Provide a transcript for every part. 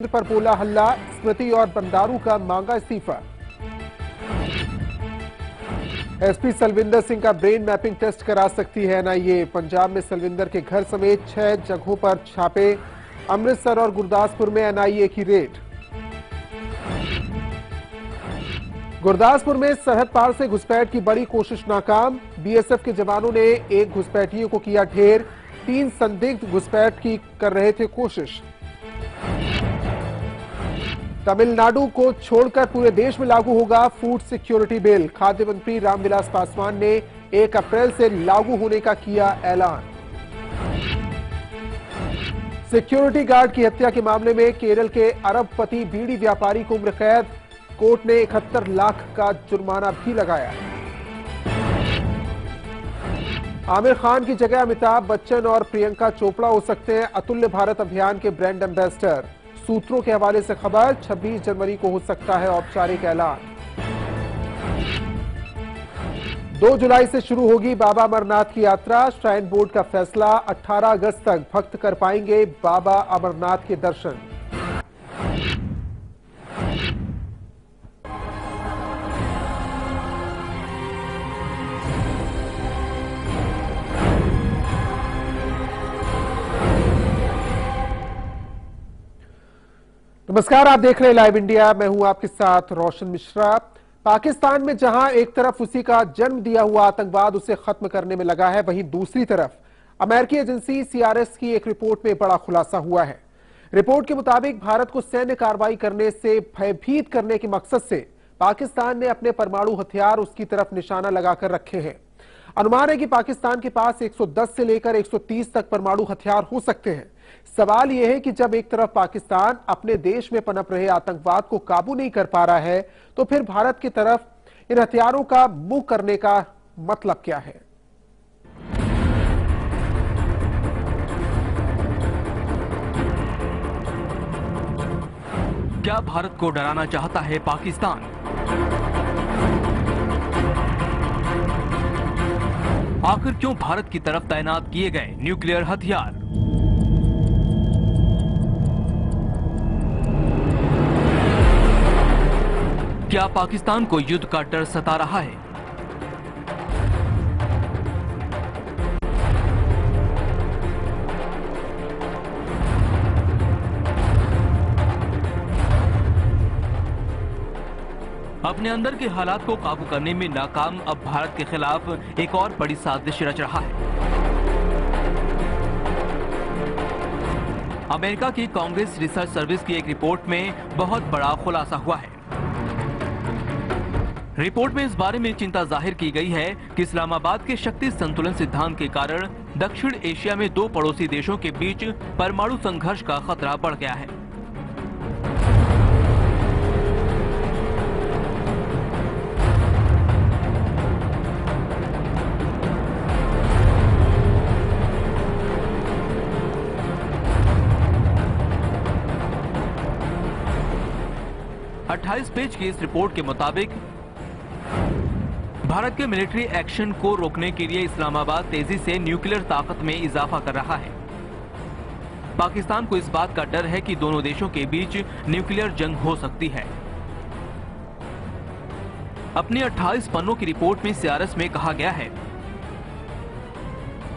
पर बोला हल्ला, स्मृति और बंडारू का मांगा इस्तीफा। एसपी सलविंदर सिंह का ब्रेन मैपिंग टेस्ट करा सकती है एनआईए। पंजाब में सलविंदर के घर समेत 6 जगहों पर छापे। अमृतसर और गुरदासपुर में एनआईए की रेड। गुरदासपुर में सरहद पार से घुसपैठ की बड़ी कोशिश नाकाम। बीएसएफ के जवानों ने एक घुसपैठियों को किया ढेर। 3 संदिग्ध घुसपैठ की कर रहे थे कोशिश। तमिलनाडु को छोड़कर पूरे देश में लागू होगा फूड सिक्योरिटी बिल। खाद्य मंत्री रामविलास पासवान ने 1 अप्रैल से लागू होने का किया ऐलान। सिक्योरिटी गार्ड की हत्या के मामले में केरल के अरबपति बीड़ी व्यापारी को उम्र कैद। कोर्ट ने 71 लाख का जुर्माना भी लगाया। आमिर खान की जगह अमिताभ बच्चन और प्रियंका चोपड़ा हो सकते हैं अतुल्य भारत अभियान के ब्रांड एम्बेसडर। सूत्रों के हवाले से खबर, 26 जनवरी को हो सकता है औपचारिक ऐलान। 2 जुलाई से शुरू होगी बाबा अमरनाथ की यात्रा। श्राइन बोर्ड का फैसला, 18 अगस्त तक भक्त कर पाएंगे बाबा अमरनाथ के दर्शन। नमस्कार, आप देख रहे हैं लाइव इंडिया। मैं हूं आपके साथ रोशन मिश्रा। पाकिस्तान में जहां एक तरफ उसी का जन्म दिया हुआ आतंकवाद उसे खत्म करने में लगा है, वहीं दूसरी तरफ अमेरिकी एजेंसी सीआरएस की एक रिपोर्ट में बड़ा खुलासा हुआ है। रिपोर्ट के मुताबिक भारत को सैन्य कार्रवाई करने से भयभीत करने के मकसद से पाकिस्तान ने अपने परमाणु हथियार उसकी तरफ निशाना लगाकर रखे हैं। अनुमान है कि पाकिस्तान के पास 110 से लेकर 130 तक परमाणु हथियार हो सकते हैं। सवाल यह है कि जब एक तरफ पाकिस्तान अपने देश में पनप रहे आतंकवाद को काबू नहीं कर पा रहा है, तो फिर भारत की तरफ इन हथियारों का मुंह करने का मतलब क्या है? क्या भारत को डराना चाहता है पाकिस्तान? आखिर क्यों भारत की तरफ तैनात किए गए न्यूक्लियर हथियार? क्या पाकिस्तान को युद्ध का डर सता रहा है? अपने अंदर के हालात को काबू करने में नाकाम अब भारत के खिलाफ एक और बड़ी साजिश रच रहा है। अमेरिका की कांग्रेस रिसर्च सर्विस की एक रिपोर्ट में बहुत बड़ा खुलासा हुआ है। रिपोर्ट में इस बारे में चिंता जाहिर की गई है कि इस्लामाबाद के शक्ति संतुलन सिद्धांत के कारण दक्षिण एशिया में 2 पड़ोसी देशों के बीच परमाणु संघर्ष का खतरा बढ़ गया है। अट्ठाईस पेज की इस रिपोर्ट के मुताबिक भारत के मिलिट्री एक्शन को रोकने के लिए इस्लामाबाद तेजी से न्यूक्लियर ताकत में इजाफा कर रहा है। पाकिस्तान को इस बात का डर है कि दोनों देशों के बीच न्यूक्लियर जंग हो सकती है। अपनी 28 पन्नों की रिपोर्ट में सीआरएस में कहा गया है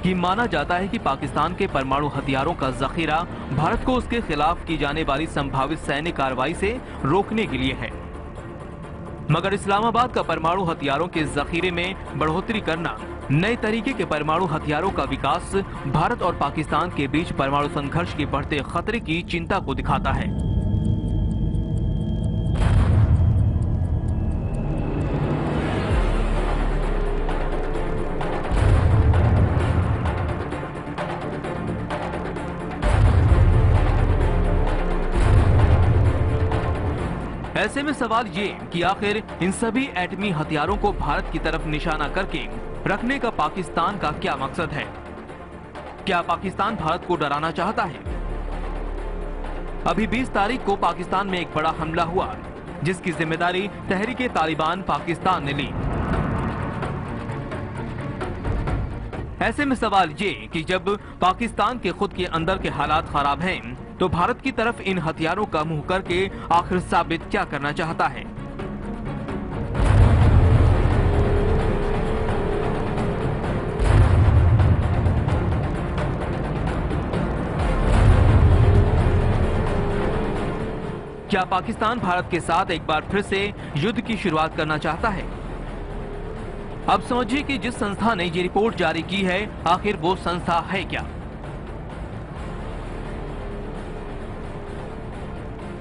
कि माना जाता है कि पाकिस्तान के परमाणु हथियारों का जखीरा भारत को उसके खिलाफ की जाने वाली संभावित सैन्य कार्रवाई से रोकने के लिए है, मगर इस्लामाबाद का परमाणु हथियारों के जखीरे में बढ़ोतरी करना नए तरीके के परमाणु हथियारों का विकास भारत और पाकिस्तान के बीच परमाणु संघर्ष के बढ़ते खतरे की चिंता को दिखाता है। ऐसे में सवाल ये कि आखिर इन सभी एटमी हथियारों को भारत की तरफ निशाना करके रखने का पाकिस्तान का क्या मकसद है? क्या पाकिस्तान भारत को डराना चाहता है? अभी 20 तारीख को पाकिस्तान में एक बड़ा हमला हुआ, जिसकी जिम्मेदारी तहरीके तालिबान पाकिस्तान ने ली। ऐसे में सवाल ये कि जब पाकिस्तान के खुद के अंदर के हालात खराब हैं, तो भारत की तरफ इन हथियारों का मुंह करके आखिर साबित क्या करना चाहता है? क्या पाकिस्तान भारत के साथ एक बार फिर से युद्ध की शुरुआत करना चाहता है? अब समझिए कि जिस संस्था ने ये रिपोर्ट जारी की है, आखिर वो संस्था है क्या?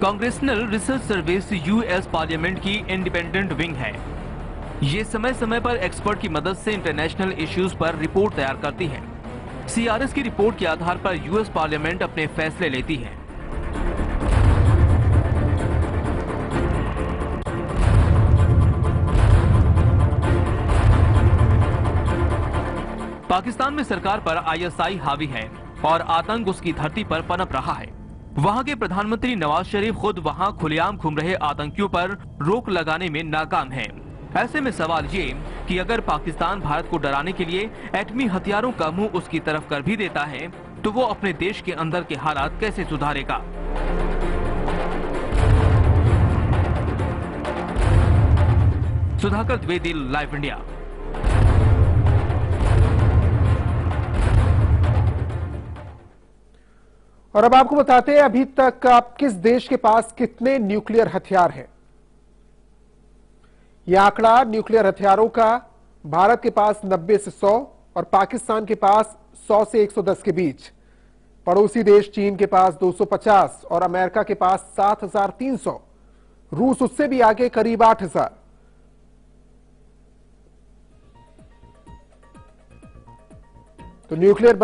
Congressional research service US parliament की इंडिपेंडेंट विंग है। ये समय समय पर एक्सपर्ट की मदद से इंटरनेशनल इश्यूज पर रिपोर्ट तैयार करती है। सीआरएस की रिपोर्ट के आधार पर यूएस पार्लियामेंट अपने फैसले लेती है। पाकिस्तान में सरकार पर आईएसआई हावी है और आतंक उसकी धरती पर पनप रहा है। वहां के प्रधानमंत्री नवाज शरीफ खुद वहां खुलेआम घूम रहे आतंकियों पर रोक लगाने में नाकाम हैं। ऐसे में सवाल ये कि अगर पाकिस्तान भारत को डराने के लिए एटमी हथियारों का मुंह उसकी तरफ कर भी देता है, तो वो अपने देश के अंदर के हालात कैसे सुधारेगा? Sudhakar Dwivedi, live India. और अब आपको बताते हैं अभी तक किस देश के पास कितने न्यूक्लियर हथियार हैं। यह आंकड़ा न्यूक्लियर हथियारों का भारत के पास 90 से 100 और पाकिस्तान के पास 100 से 110 के बीच। पड़ोसी देश चीन के पास 250 और अमेरिका के पास 7300। रूस उससे भी आगे करीब 8000। तो न्यूक्लियर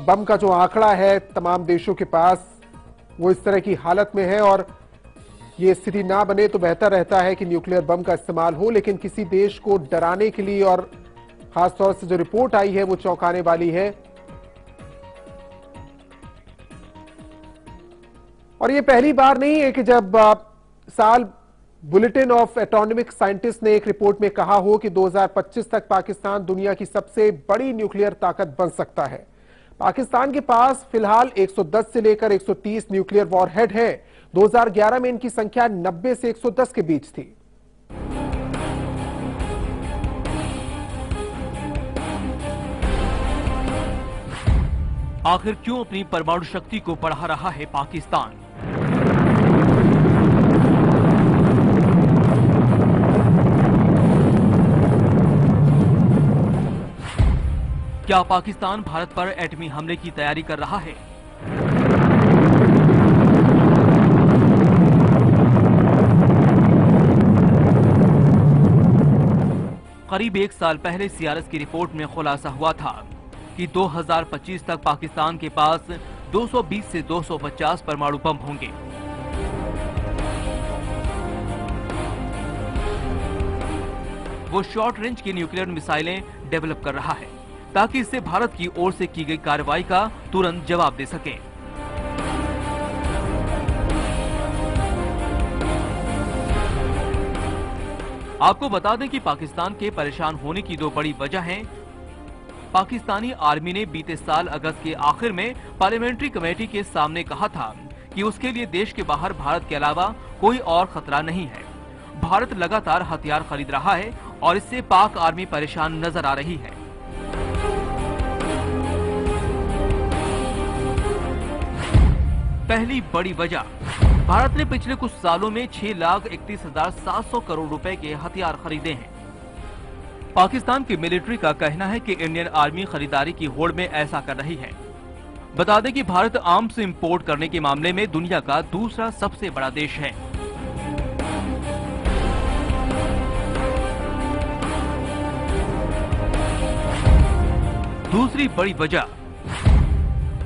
बम का जो आंकड़ा है तमाम देशों के पास, वो इस तरह की हालत में है। और ये स्थिति ना बने तो बेहतर रहता है कि न्यूक्लियर बम का इस्तेमाल हो, लेकिन किसी देश को डराने के लिए, और खासतौर से जो रिपोर्ट आई है वो चौंकाने वाली है। और ये पहली बार नहीं है कि जब साल बुलेटिन ऑफ एटॉमिक साइंटिस्ट ने एक रिपोर्ट में कहा हो कि 2025 तक पाकिस्तान दुनिया की सबसे बड़ी न्यूक्लियर ताकत बन सकता है। पाकिस्तान के पास फिलहाल 110 से लेकर 130 न्यूक्लियर वॉरहेड है। 2011 में इनकी संख्या 90 से 110 के बीच थी। आखिर क्यों अपनी परमाणु शक्ति को बढ़ा रहा है पाकिस्तान? क्या पाकिस्तान भारत पर एटमी हमले की तैयारी कर रहा है? करीब एक साल पहले सीआरएस की रिपोर्ट में खुलासा हुआ था कि 2025 तक पाकिस्तान के पास 220 से 250 परमाणु बम होंगे। वो शॉर्ट रेंज की न्यूक्लियर मिसाइलें डेवलप कर रहा है ताकि इससे भारत की ओर से की गई कार्रवाई का तुरंत जवाब दे सके। आपको बता दें कि पाकिस्तान के परेशान होने की दो बड़ी वजह हैं। पाकिस्तानी आर्मी ने बीते साल अगस्त के आखिर में पार्लियामेंट्री कमेटी के सामने कहा था कि उसके लिए देश के बाहर भारत के अलावा कोई और खतरा नहीं है। भारत लगातार हथियार खरीद रहा है और इससे पाक आर्मी परेशान नजर आ रही है। पहली बड़ी वजह, भारत ने पिछले कुछ सालों में 6,31,700 करोड़ रुपए के हथियार खरीदे हैं। पाकिस्तान की मिलिट्री का कहना है कि इंडियन आर्मी खरीदारी की होड़ में ऐसा कर रही है। बता दें कि भारत आर्म्स इंपोर्ट करने के मामले में दुनिया का दूसरा सबसे बड़ा देश है। दूसरी बड़ी वजह,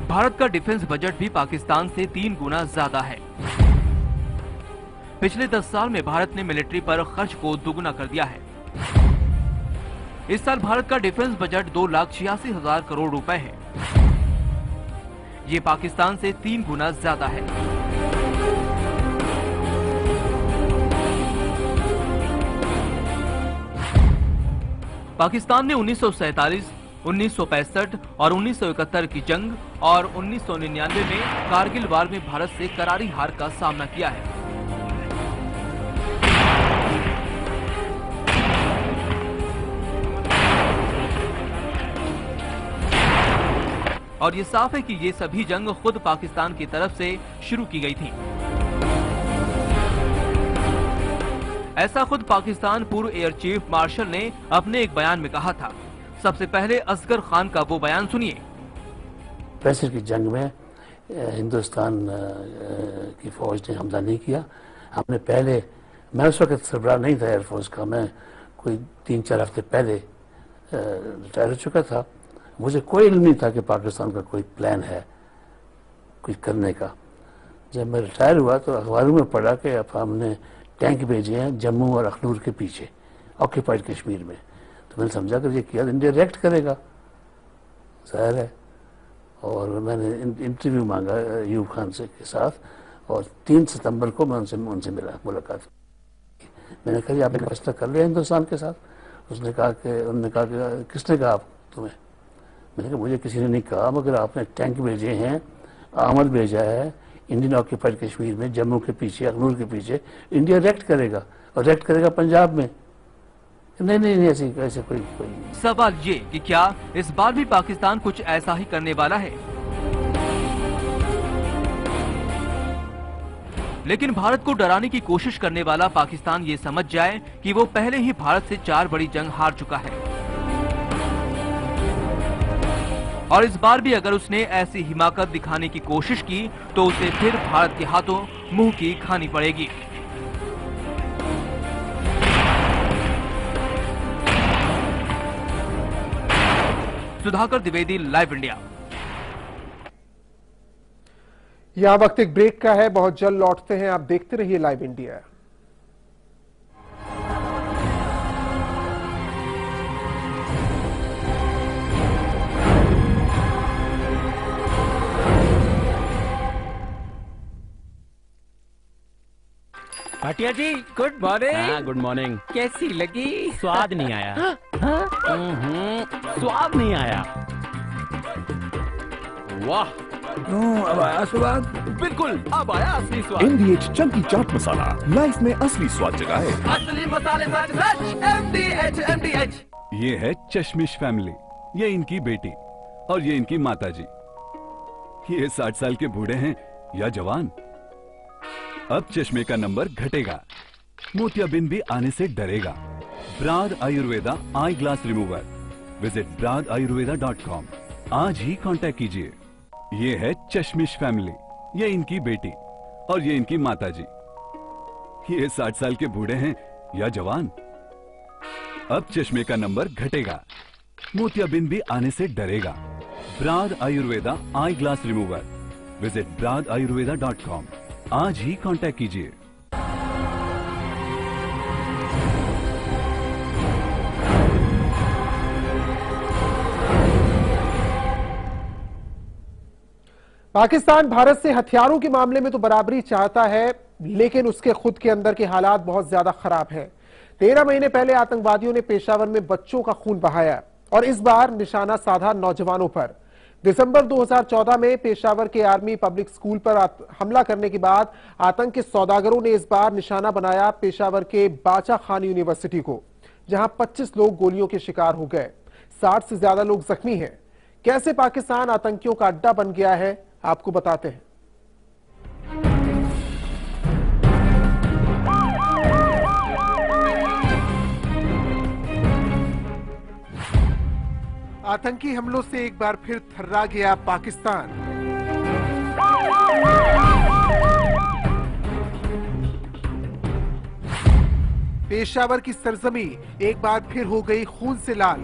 भारत का डिफेंस बजट भी पाकिस्तान से 3 गुना ज्यादा है। पिछले 10 साल में भारत ने मिलिट्री पर खर्च को दुगुना कर दिया है। इस साल भारत का डिफेंस बजट 2,86,000 करोड़ रुपए है। ये पाकिस्तान से 3 गुना ज्यादा है। पाकिस्तान ने 1947, 1965 और 1971 की जंग और 1999 में कारगिल वार में भारत से करारी हार का सामना किया है। और ये साफ है कि ये सभी जंग खुद पाकिस्तान की तरफ से शुरू की गई थी। ऐसा खुद पाकिस्तान पूर्व एयर चीफ मार्शल ने अपने एक बयान में कहा था। सबसे पहले असगर खान का वो बयान सुनिए। 65 की जंग में हिंदुस्तान की फौज ने हमला नहीं किया। हमने पहले, मैं उस वक्त सरबराह नहीं था एयरफोर्स का, मैं कोई 3-4 हफ्ते पहले रिटायर हो चुका था। मुझे कोई इल्म नहीं था कि पाकिस्तान का कोई प्लान है कुछ करने का। जब मैं रिटायर हुआ तो अखबारों में पढ़ा कि अब हमने टैंक भेजे हैं जम्मू और अखनूर के पीछे ऑक्यूपाइड कश्मीर में। तो मैंने समझा कि ये किया इंडिया रिएक्ट करेगा, जाहिर है। और मैंने इंटरव्यू मांगा यूब खान से के साथ और 3 सितंबर को मैं उनसे मिला, मुलाकात की। मैंने कहा आपने फैसला कर लिया हिंदुस्तान के साथ? उन्होंने कहा कि किसने कहा तुम्हें? मैंने कहा मुझे किसी ने नहीं कहा, मगर आपने टैंक भेजे हैं, आमद भेजा है इंडियन ऑक्यूपाइड कश्मीर में, जम्मू के पीछे, अखनूर के पीछे। इंडिया रिएक्ट करेगा और रिएक्ट करेगा पंजाब में। नहीं ऐसे कोई सवाल ये कि क्या इस बार भी पाकिस्तान कुछ ऐसा ही करने वाला है? लेकिन भारत को डराने की कोशिश करने वाला पाकिस्तान ये समझ जाए कि वो पहले ही भारत से 4 बड़ी जंग हार चुका है और इस बार भी अगर उसने ऐसी हिमाकत दिखाने की कोशिश की तो उसे फिर भारत के हाथों मुंह की खानी पड़ेगी। Sudhakar Dwivedi, live India. यह वक्त एक ब्रेक का है, बहुत जल्द लौटते हैं। आप देखते रहिए लाइव इंडिया। भाटिया जी गुड मॉर्निंग। हाँ गुड मॉर्निंग। कैसी लगी? स्वाद नहीं आया। स्वाद नहीं आया। वाह, अब आया स्वाद? बिल्कुल अब आया असली स्वाद। MDH चंकी चाट मसाला लाइफ में असली स्वाद जगाए। असली मसाले सच MDH। ये है चश्मिश फैमिली, ये इनकी बेटी और ये इनकी माता जी। ये 60 साल के बूढ़े हैं या जवान, अब चश्मे का नंबर घटेगा, मोतियाबिंद भी आने से डरेगा। ब्राड आयुर्वेदा आई ग्लास रिमूवर। Visit bradayurveda.com। आज ही कांटेक्ट कीजिए। ये है चश्मिश फैमिली, ये इनकी बेटी और ये इनकी माता जी। ये 60 साल के बूढ़े हैं या जवान, अब चश्मे का नंबर घटेगा, मोतियाबिंद भी आने से डरेगा। ब्राड आयुर्वेदा आई ग्लास रिमूवर। Visit bradayurveda.com। आज ही कांटेक्ट कीजिए। पाकिस्तान भारत से हथियारों के मामले में तो बराबरी चाहता है, लेकिन उसके खुद के अंदर के हालात बहुत ज्यादा खराब हैं। 13 महीने पहले आतंकवादियों ने पेशावर में बच्चों का खून बहाया और इस बार निशाना साधा नौजवानों पर। दिसंबर 2014 में पेशावर के आर्मी पब्लिक स्कूल पर हमला करने के बाद आतंक के सौदागरों ने इस बार निशाना बनाया पेशावर के बाचा खान यूनिवर्सिटी को, जहां 25 लोग गोलियों के शिकार हो गए, 60 से ज्यादा लोग जख्मी हैं। कैसे पाकिस्तान आतंकियों का अड्डा बन गया है, आपको बताते हैं। आतंकी हमलों से एक बार फिर थर्रा गया पाकिस्तान। पेशावर की सरजमी एक बार फिर हो गई खून से लाल।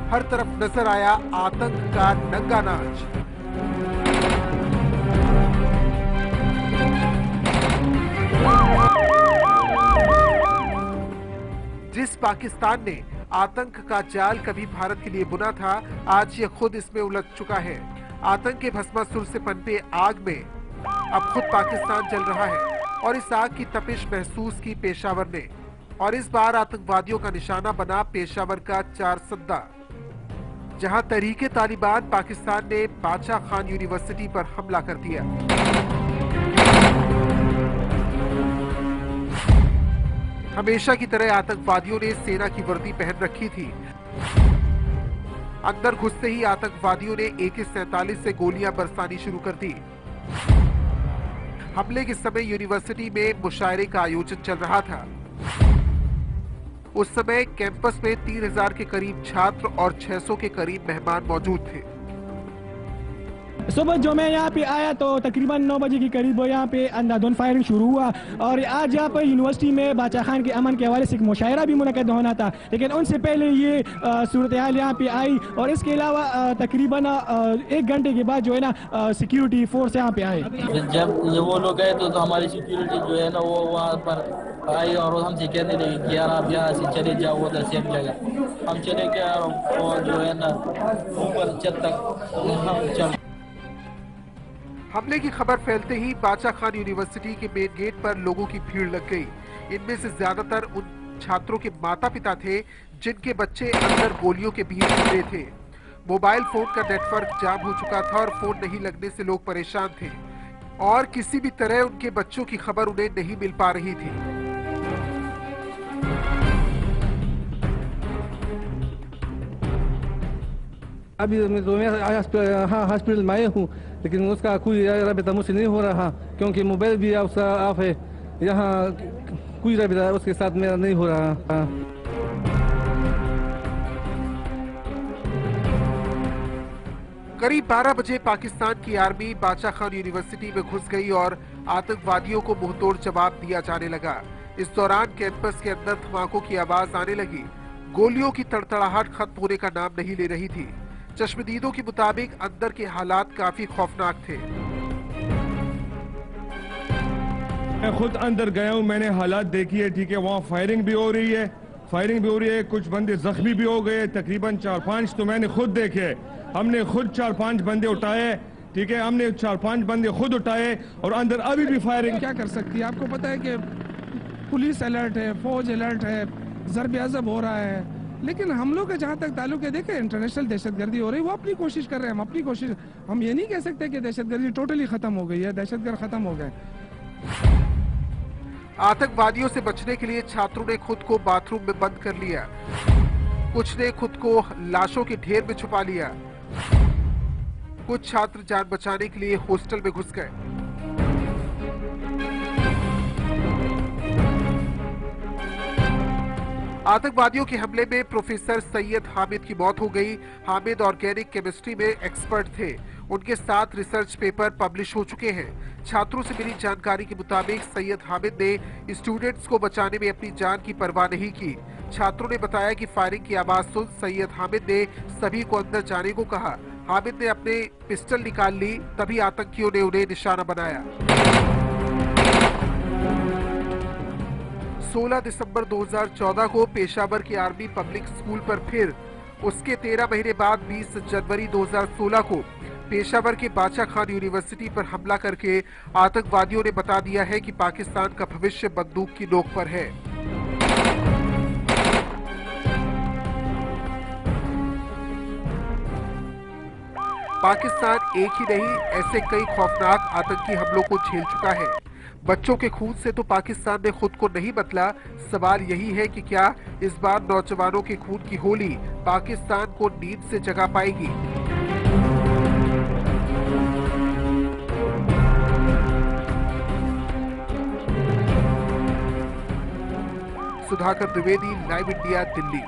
हर तरफ नजर आया आतंक का नंगा नाच। जिस पाकिस्तान ने आतंक का जाल कभी भारत के लिए बुना था, आज ये खुद इसमें उलझ चुका है। आतंक के भस्मासुर से पनपे आग में अब खुद पाकिस्तान जल रहा है और इस आग की तपिश महसूस की पेशावर ने, और इस बार आतंकवादियों का निशाना बना पेशावर का चारसद्दा, जहां तहरीके तालिबान पाकिस्तान ने बादशाह खान यूनिवर्सिटी पर हमला कर दिया। हमेशा की तरह आतंकवादियों ने सेना की वर्दी पहन रखी थी। अंदर घुसते ही आतंकवादियों ने AK-47 से गोलियां बरसानी शुरू कर दी। हमले के समय यूनिवर्सिटी में मुशायरे का आयोजन चल रहा था। उस समय कैंपस में 3000 के करीब छात्र और 600 के करीब मेहमान मौजूद थे। सुबह जो मैं यहाँ पे आया तो तकरीबन 9 बजे के करीब यहाँ पे अंधाधुन फायरिंग शुरू हुआ, और आज यहाँ पर यूनिवर्सिटी में बादशाह खान के अमन के हवाले से एक मुशायरा भी मुनक़द होना था, लेकिन उनसे पहले ये सूरत हाल यहाँ पे आई। और इसके अलावा तकरीबन 1 घंटे के बाद जो है ना सिक्योरिटी फोर्स यहाँ पे आए। जब वो लोग गए तो हमारी सिक्योरिटी जो है ना वो वहाँ पर आई और हमसे कहने लगे कि यार आप यहाँ से चले जाओ, उधर सेफ जगह। हम चले गए और जो है ना ऊपर छत तक हम चल। हमले की खबर फैलते ही बादशाह खान यूनिवर्सिटी के मेन गेट पर लोगों की भीड़ लग गई। इनमें से ज्यादातर उन छात्रों के माता पिता थे जिनके बच्चे अंदर गोलियों के बीच गिरे थे। मोबाइल फोन का नेटवर्क जाम हो चुका था और फोन नहीं लगने से लोग परेशान थे, और किसी भी तरह उनके बच्चों की खबर उन्हें नहीं मिल पा रही थी। अभी तो मैं हॉस्पिटल में आया हूँ, लेकिन उसका कोई रबता मुझसे नहीं हो रहा, क्योंकि मोबाइल भी उसका ऑफ है। यहाँ कोई रबता उसके साथ मेरा नहीं हो रहा। करीब 12 बजे पाकिस्तान की आर्मी बादशाह खान यूनिवर्सिटी में घुस गई और आतंकवादियों को मुंहतोड़ जवाब दिया जाने लगा। इस दौरान कैंपस के अंदर धमाकों की आवाज आने लगी। गोलियों की तड़तड़ाहट खत्म होने का नाम नहीं ले रही थी। चश्मदीदों के मुताबिक अंदर के हालात काफी खौफनाक थे। मैं खुद अंदर गया हूं, मैंने हालात देखी है। ठीक है, वहाँ फायरिंग भी हो रही है, कुछ बंदे जख्मी भी हो गए, तकरीबन 4-5 तो मैंने खुद देखे। हमने खुद 4-5 बंदे उठाए। ठीक है, हमने 4-5 बंदे खुद उठाए और अंदर अभी भी फायरिंग। क्या कर सकती है? आपको पता है कि पुलिस अलर्ट है, फौज अलर्ट है, ज़र्ब अज़ब हो रहा है, लेकिन हम लोग का जहाँ तक ताल्लुक है, देखें इंटरनेशनल दहशतगर्दी हो रही है, वो अपनी कोशिश कर रहे हैं, हम अपनी कोशिश। हम ये नहीं कह सकते कि दहशतगर्दी टोटली खत्म हो गई है, दहशतगर्द खत्म हो गए। आतंकवादियों से बचने के लिए छात्रों ने खुद को बाथरूम में बंद कर लिया। कुछ ने खुद को लाशों के ढेर में छुपा लिया। कुछ छात्र जान बचाने के लिए हॉस्टल में घुस गए। आतंकवादियों के हमले में प्रोफेसर सैयद हामिद की मौत हो गई। हामिद ऑर्गेनिक केमिस्ट्री में एक्सपर्ट थे। उनके 7 रिसर्च पेपर पब्लिश हो चुके हैं। छात्रों से मिली जानकारी के मुताबिक सैयद हामिद ने स्टूडेंट्स को बचाने में अपनी जान की परवाह नहीं की। छात्रों ने बताया कि फायरिंग की आवाज सुन सैयद हामिद ने सभी को अंदर जाने को कहा। हामिद ने अपने पिस्टल निकाल ली, तभी आतंकियों ने उन्हें निशाना बनाया। 16 दिसंबर 2014 को पेशावर की आर्मी पब्लिक स्कूल पर फिर उसके 13 महीने बाद 20 जनवरी 2016 को पेशावर के बादशाह खान यूनिवर्सिटी पर हमला करके आतंकवादियों ने बता दिया है कि पाकिस्तान का भविष्य बंदूक की नोक पर है। पाकिस्तान एक ही नहीं, ऐसे कई खौफनाक आतंकी हमलों को झेल चुका है। बच्चों के खून से तो पाकिस्तान ने खुद को नहीं बदला। सवाल यही है कि क्या इस बार नौजवानों के खून की होली पाकिस्तान को नींद से जगा पाएगी। Sudhakar Dwivedi, live India, Delhi.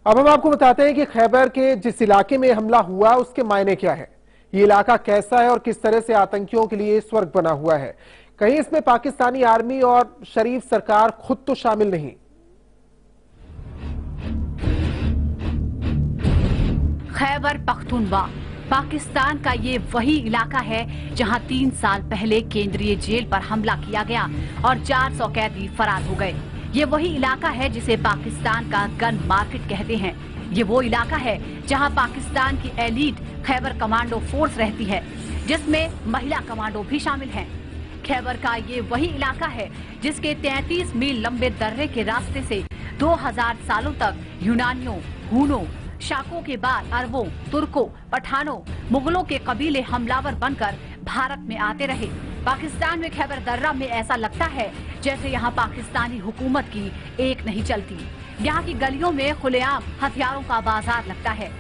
अब हम आपको बताते हैं कि खैबर के जिस इलाके में हमला हुआ उसके मायने क्या है, ये इलाका कैसा है और किस तरह से आतंकियों के लिए स्वर्ग बना हुआ है। कहीं इसमें पाकिस्तानी आर्मी और शरीफ सरकार खुद तो शामिल नहीं। खैबर पख्तूनख्वा पाकिस्तान का ये वही इलाका है जहां 3 साल पहले केंद्रीय जेल पर हमला किया गया और 400 कैदी फरार हो गए। ये वही इलाका है जिसे पाकिस्तान का गन मार्केट कहते हैं। ये वो इलाका है जहां पाकिस्तान की एलीट खैबर कमांडो फोर्स रहती है, जिसमें महिला कमांडो भी शामिल हैं। खैबर का ये वही इलाका है जिसके 33 मील लंबे दर्रे के रास्ते से 2000 सालों तक यूनानियों, हूनों, शाकों के बाद अरबों, तुर्कों, पठानों, मुगलों के कबीले हमलावर बनकर भारत में आते रहे। पाकिस्तान में खैबर दर्रा में ऐसा लगता है जैसे यहाँ पाकिस्तानी हुकूमत की एक नहीं चलती। यहाँ की गलियों में खुलेआम हथियारों का बाजार लगता है।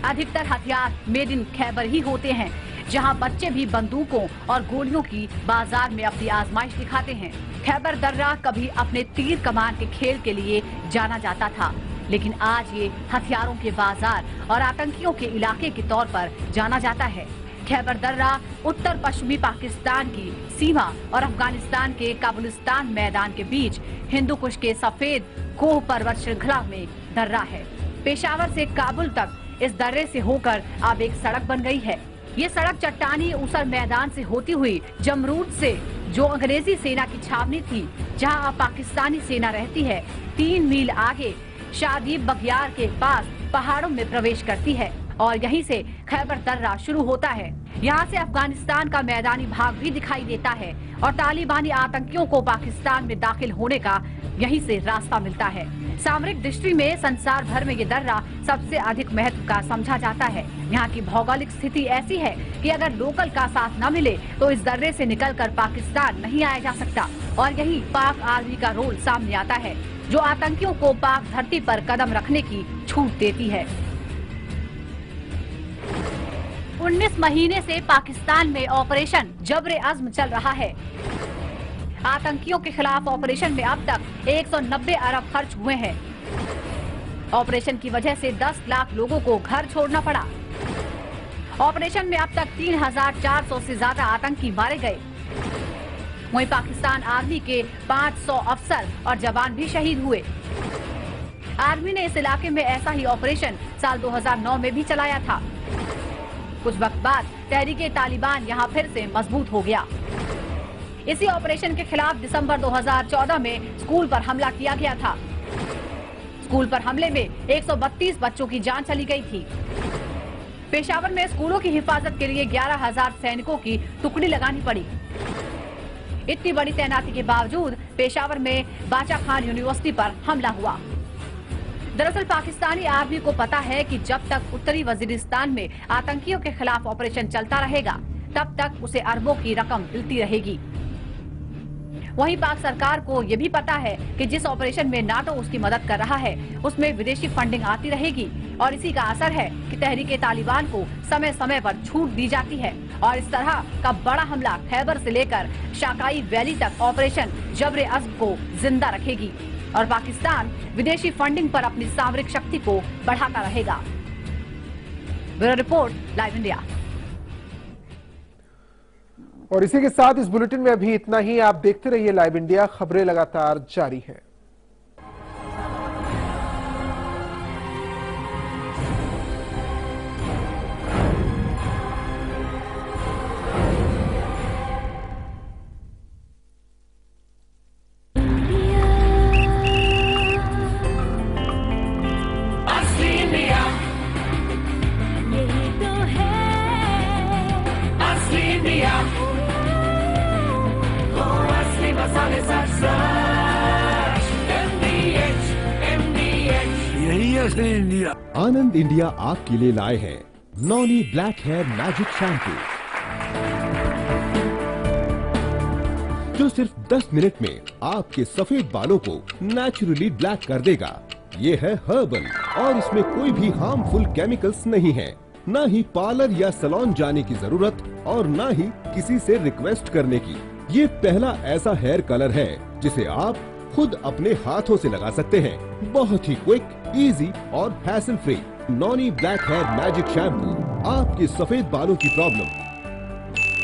अधिकतर हथियार मेड इन खैबर ही होते हैं, जहाँ बच्चे भी बंदूकों और गोलियों की बाजार में अपनी आजमाइश दिखाते हैं। खैबर दर्रा कभी अपने तीर कमान के खेल के लिए जाना जाता था, लेकिन आज ये हथियारों के बाजार और आतंकियों के इलाके के तौर पर जाना जाता है। खैबर दर्रा उत्तर पश्चिमी पाकिस्तान की सीमा और अफगानिस्तान के काबुलिस्तान मैदान के बीच हिंदू कुश के सफेद कोह पर्वत श्रृंखला में दर्रा है। पेशावर से काबुल तक इस दर्रे से होकर अब एक सड़क बन गई है। ये सड़क चट्टानी ऊसर मैदान से होती हुई जमरूद से, जो अंग्रेजी सेना की छावनी थी, जहां अब पाकिस्तानी सेना रहती है, 3 मील आगे शादीब बगियार के पास पहाड़ों में प्रवेश करती है और यहीं से खैबर दर्रा शुरू होता है। यहाँ से अफगानिस्तान का मैदानी भाग भी दिखाई देता है और तालिबानी आतंकियों को पाकिस्तान में दाखिल होने का यहीं से रास्ता मिलता है। सामरिक दृष्टि में संसार भर में ये दर्रा सबसे अधिक महत्व का समझा जाता है। यहाँ की भौगोलिक स्थिति ऐसी है कि अगर लोकल का साथ न मिले तो इस दर्रे से निकलकर पाकिस्तान नहीं आया जा सकता और यही पाक आर्मी का रोल सामने आता है, जो आतंकियों को पाक धरती पर कदम रखने की छूट देती है। 19 महीने से पाकिस्तान में ऑपरेशन जबरे अज़्म चल रहा है। आतंकियों के खिलाफ ऑपरेशन में अब तक 190 अरब खर्च हुए हैं। ऑपरेशन की वजह से 10 लाख लोगों को घर छोड़ना पड़ा। ऑपरेशन में अब तक 3400 से ज्यादा आतंकी मारे गए। वहीं पाकिस्तान आर्मी के 500 अफसर और जवान भी शहीद हुए। आर्मी ने इस इलाके में ऐसा ही ऑपरेशन साल 2009 में भी चलाया था। कुछ वक्त बाद तहरीके तालिबान यहां फिर से मजबूत हो गया। इसी ऑपरेशन के खिलाफ दिसंबर 2014 में स्कूल पर हमला किया गया था। स्कूल पर हमले में 132 बच्चों की जान चली गई थी। पेशावर में स्कूलों की हिफाजत के लिए 11,000 सैनिकों की टुकड़ी लगानी पड़ी। इतनी बड़ी तैनाती के बावजूद पेशावर में बाचा खान यूनिवर्सिटी पर हमला हुआ। दरअसल पाकिस्तानी आर्मी को पता है कि जब तक उत्तरी वजीरिस्तान में आतंकियों के खिलाफ ऑपरेशन चलता रहेगा, तब तक उसे अरबों की रकम मिलती रहेगी। वहीं पाक सरकार को ये भी पता है कि जिस ऑपरेशन में नाटो उसकी मदद कर रहा है, उसमें विदेशी फंडिंग आती रहेगी और इसी का असर है कि तहरीके तालिबान को समय समय पर छूट दी जाती है और इस तरह का बड़ा हमला खैबर से लेकर शाकाई वैली तक ऑपरेशन जबरे अज़्म को जिंदा रखेगी और पाकिस्तान विदेशी फंडिंग पर अपनी सामरिक शक्ति को बढ़ाता रहेगा। Bureau report, live India. और इसी के साथ इस बुलेटिन में अभी इतना ही। आप देखते रहिए लाइव इंडिया, खबरें लगातार जारी हैं। आनंद इंडिया आपके लिए लाए हैं Noni black hair magic shampoo, जो सिर्फ 10 मिनट में आपके सफेद बालों को नेचुरली ब्लैक कर देगा। ये है हर्बल और इसमें कोई भी हार्मफुल केमिकल्स नहीं है, न ही पार्लर या सैलून जाने की जरूरत और न ही किसी से रिक्वेस्ट करने की। ये पहला ऐसा हेयर कलर है जिसे आप खुद अपने हाथों से लगा सकते हैं। बहुत ही क्विक, इजी और hassle free. Noni black hair magic shampoo आपके सफेद बालों की problem,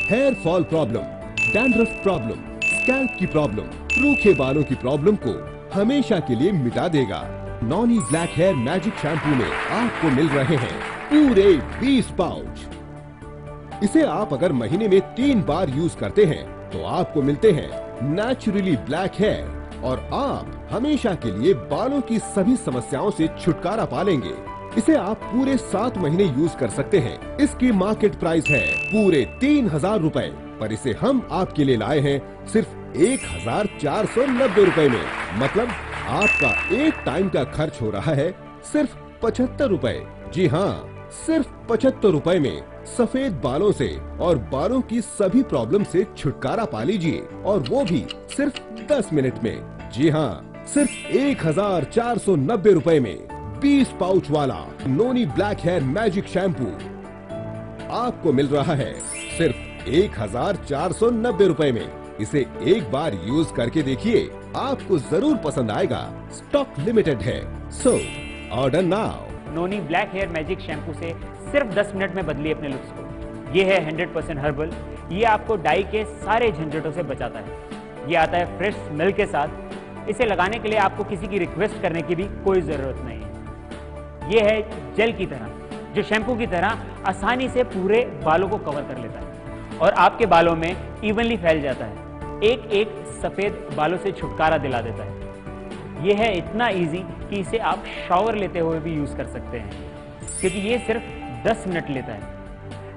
hair fall problem, dandruff problem, scalp की प्रॉब्लम, रूखे बालों की प्रॉब्लम को हमेशा के लिए मिटा देगा। Noni black hair magic shampoo में आपको मिल रहे हैं पूरे 20 पाउच। इसे आप अगर महीने में 3 बार यूज करते हैं तो आपको मिलते हैं नेचुरली ब्लैक हेयर और आप हमेशा के लिए बालों की सभी समस्याओं से छुटकारा पा लेंगे। इसे आप पूरे 7 महीने यूज कर सकते हैं। इसकी मार्केट प्राइस है पूरे 3000 रुपए, पर इसे हम आपके लिए लाए हैं सिर्फ 1490 रुपए में। मतलब आपका एक टाइम का खर्च हो रहा है सिर्फ 75 रुपए। जी हाँ, सिर्फ 75 रुपए में सफेद बालों से और बालों की सभी प्रॉब्लम से छुटकारा पा लीजिए, और वो भी सिर्फ 10 मिनट में। जी हाँ, सिर्फ 1490 रुपए में 20 पाउच वाला नोनी ब्लैक हेयर मैजिक शैम्पू आपको मिल रहा है सिर्फ 1490 रुपए में। इसे एक बार यूज करके देखिए, आपको जरूर पसंद आएगा। स्टॉक लिमिटेड है, सो ऑर्डर नाउ। नोनी ब्लैक हेयर मैजिक शैम्पू से सिर्फ 10 मिनट में बदलिए अपने लुक्स को। ये है 100% हर्बल। ये आपको डाई के सारे झंझटों से बचाता है। ये आता है फ्रेश स्मेल के साथ। इसे लगाने के लिए आपको किसी की रिक्वेस्ट करने की भी कोई जरूरत नहीं है। ये है जेल की तरह, जो शैम्पू की तरह आसानी से पूरे बालों को कवर कर लेता है और आपके बालों में इवनली फैल जाता है। एक एक सफेद बालों से छुटकारा दिला देता है। यह है इतना इजी कि इसे आप शावर लेते हुए भी यूज कर सकते हैं, क्योंकि ये सिर्फ 10 मिनट लेता है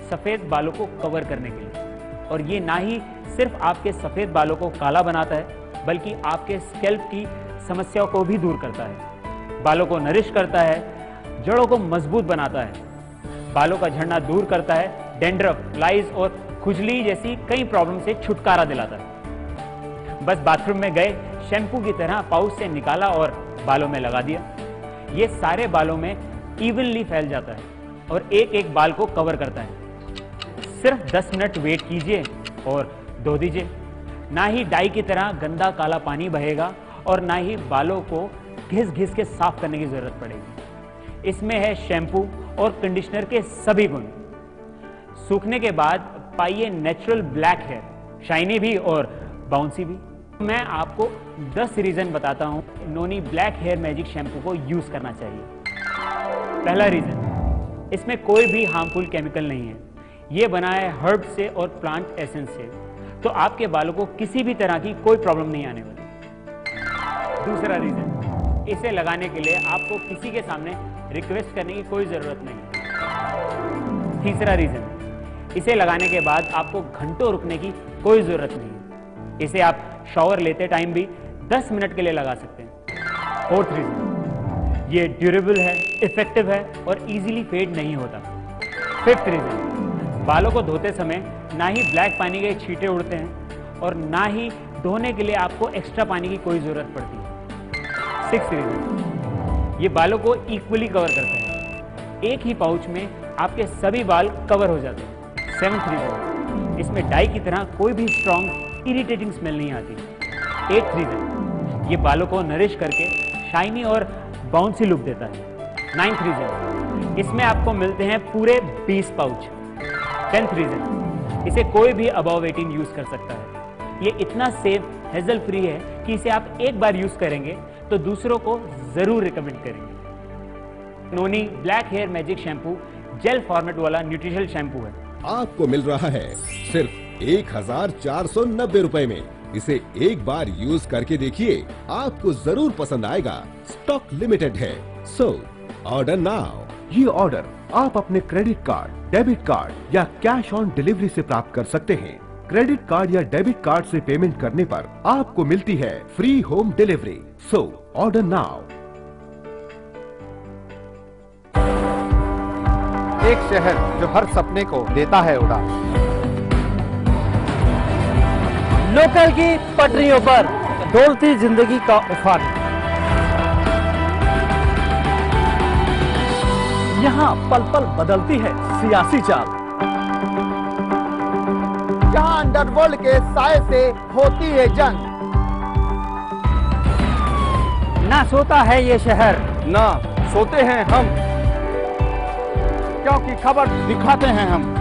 सफेद बालों को कवर करने के लिए। और ये ना ही सिर्फ आपके सफेद बालों को काला बनाता है, बल्कि आपके स्कैल्प की समस्याओं को भी दूर करता है। बालों को नरिश करता है, जड़ों को मजबूत बनाता है, बालों का झड़ना दूर करता है, डैंड्रफ, लाइज और खुजली जैसी कई प्रॉब्लम से छुटकारा दिलाता है। बस बाथरूम में गए, शैम्पू की तरह पाउच से निकाला और बालों में लगा दिया। ये सारे बालों में इवनली फैल जाता है और एक एक बाल को कवर करता है। सिर्फ 10 मिनट वेट कीजिए और धो दीजिए। ना ही डाई की तरह गंदा काला पानी बहेगा और ना ही बालों को घिस घिस के साफ करने की जरूरत पड़ेगी। इसमें है शैम्पू और कंडीशनर के सभी गुण। सूखने के बाद पाइए नेचुरल ब्लैक हेयर, शाइनी भी और बाउंसी भी। मैं आपको 10 रीजन बताता हूं नोनी ब्लैक हेयर मैजिक शैम्पू को यूज करना चाहिए। पहला रीजन, इसमें कोई भी हार्मफुल केमिकल नहीं है। यह बना है हर्ब से और प्लांट एसेंस से, तो आपके बालों को किसी भी तरह की कोई प्रॉब्लम नहीं आने वाली। दूसरा रीजन, इसे लगाने के लिए आपको किसी के सामने रिक्वेस्ट करने की कोई जरूरत नहीं। तीसरा रीजन, इसे लगाने के बाद आपको घंटों रुकने की कोई जरूरत नहीं। इसे आप शावर लेते टाइम भी 10 मिनट के लिए लगा सकते हैं। फोर्थ रीजन, ये ड्यूरेबल है, इफेक्टिव है और इजीली फेड नहीं होता। फिफ्थ रीजन, बालों को धोते समय ना ही ब्लैक पानी के छींटे उड़ते हैं और ना ही धोने के लिए आपको एक्स्ट्रा पानी की कोई जरूरत पड़ती है। सिक्स्थ रीजन, ये बालों को इक्वली कवर करते हैं। एक ही पाउच में आपके सभी बाल कवर हो जाते हैं। सेवंथ रीजन, इसमें डाई की तरह कोई भी स्ट्रॉन्ग इरिटेटिंग स्मेल नहीं आती। 8th रीजन, ये बालों को नरिश करके शाइनी और बाउंसी लुक देता है। 9th रीजन, इसमें आपको मिलते हैं पूरे 20 पाउच। 10th रीजन, इसे कोई भी अबव 18 यूज कर सकता है। ये इतना सेफ, हेजल फ्री है कि इसे आप एक बार यूज करेंगे तो दूसरों को जरूर रिकमेंड करेंगे। Noni black hair magic shampoo gel format वाला न्यूट्रिशनल शैम्पू है। आपको मिल रहा है सिर्फ 1490 रुपए में। इसे एक बार यूज करके देखिए, आपको जरूर पसंद आएगा। स्टॉक लिमिटेड है, सो ऑर्डर नाउ। ये ऑर्डर आप अपने क्रेडिट कार्ड, डेबिट कार्ड या कैश ऑन डिलीवरी से प्राप्त कर सकते हैं। क्रेडिट कार्ड या डेबिट कार्ड से पेमेंट करने पर आपको मिलती है free home delivery. So order now. एक शहर जो हर सपने को देता है उड़ान। लोकल की पटरियों पर डोलती जिंदगी का उफान। यहाँ पल पल बदलती है सियासी चाल। जहाँ अंडरवर्ल्ड के साए से होती है जंग। ना सोता है ये शहर, ना सोते हैं हम, क्योंकि खबर दिखाते हैं हम।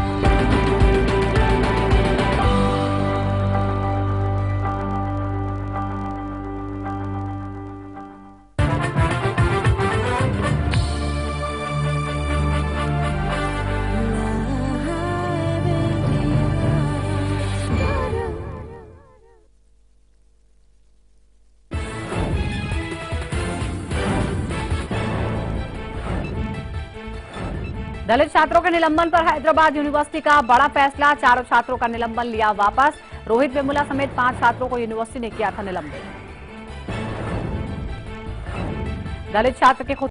दलित छात्रों के निलंबन पर हैदराबाद यूनिवर्सिटी का बड़ा फैसला, 4 छात्रों का निलंबन लिया वापस। रोहित वेमुला समेत 5 छात्रों को यूनिवर्सिटी ने किया था निलंबित। दलित छात्र के खुद